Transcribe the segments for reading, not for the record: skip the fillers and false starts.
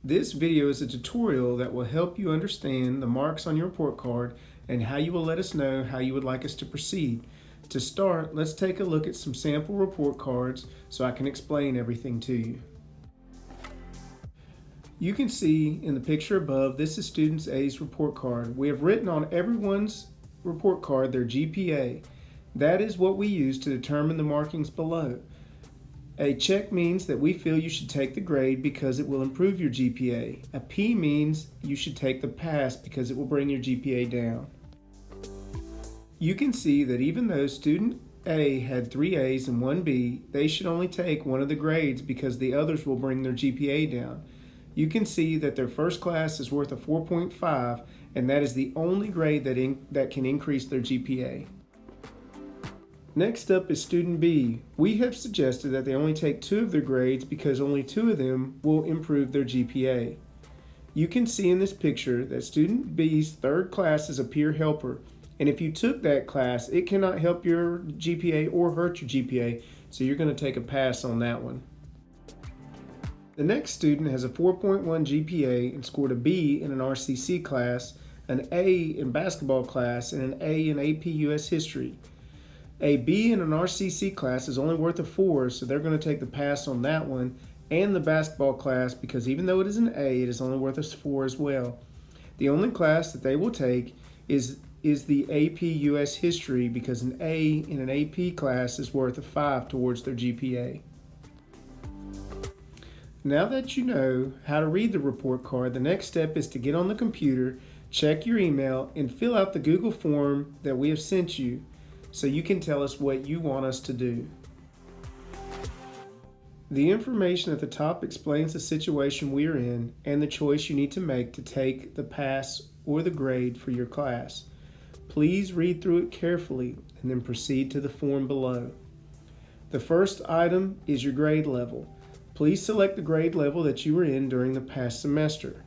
This video is a tutorial that will help you understand the marks on your report card and how you will let us know how you would like us to proceed. To start, let's take a look at some sample report cards so I can explain everything to you. You can see in the picture above, this is Student A's report card. We have written on everyone's report card their GPA. That is what we use to determine the markings below. A check means that we feel you should take the grade because it will improve your GPA. A P means you should take the pass because it will bring your GPA down. You can see that even though student A had 3 A's and 1 B, they should only take one of the grades because the others will bring their GPA down. You can see that their first class is worth a 4.5, and that is the only grade that can increase their GPA. Next up is student B. We have suggested that they only take 2 of their grades because only 2 of them will improve their GPA. You can see in this picture that student B's third class is a peer helper, and if you took that class, it cannot help your GPA or hurt your GPA, so you're going to take a pass on that one. The next student has a 4.1 GPA and scored a B in an RCC class, an A in basketball class, and an A in AP US History. A B in an RCC class is only worth a 4, so they're going to take the pass on that one and the basketball class because even though it is an A, it is only worth a 4 as well. The only class that they will take is the AP US History because an A in an AP class is worth a 5 towards their GPA. Now that you know how to read the report card, the next step is to get on the computer, check your email, and fill out the Google form that we have sent you so you can tell us what you want us to do. The information at the top explains the situation we are in and the choice you need to make to take the pass or the grade for your class. Please read through it carefully and then proceed to the form below. The first item is your grade level. Please select the grade level that you were in during the past semester.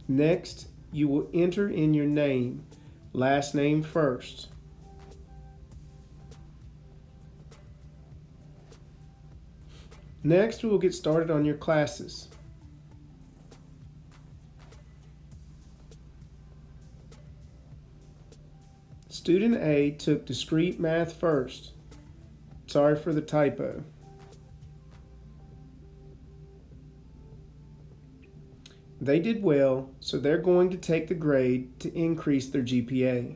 Next, you will enter in your name, last name first. Next, we will get started on your classes. Student A took discrete math first. Sorry for the typo. They did well, so they're going to take the grade to increase their GPA.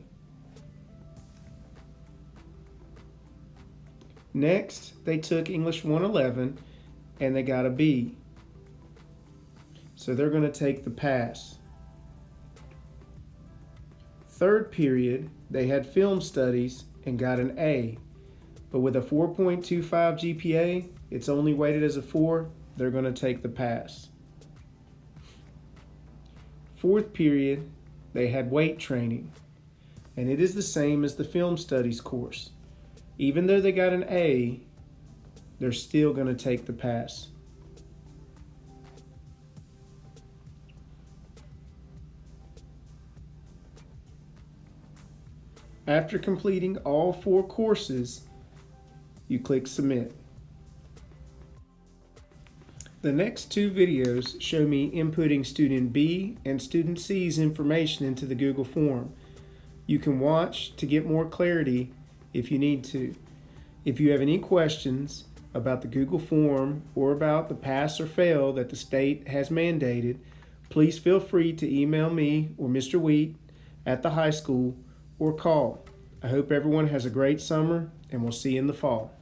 Next, they took English 111 and they got a B. So they're going to take the pass. Third period, they had film studies and got an A. But with a 4.25 GPA, it's only weighted as a 4, they're going to take the pass. Fourth period, they had weight training, and it is the same as the film studies course. Even though they got an A, they're still going to take the pass. After completing all 4 courses, you click Submit. The next 2 videos show me inputting student B and student C's information into the Google form. You can watch to get more clarity if you need to. If you have any questions about the Google form or about the pass or fail that the state has mandated, please feel free to email me or Mr. Wheat at the high school or call. I hope everyone has a great summer and we'll see you in the fall.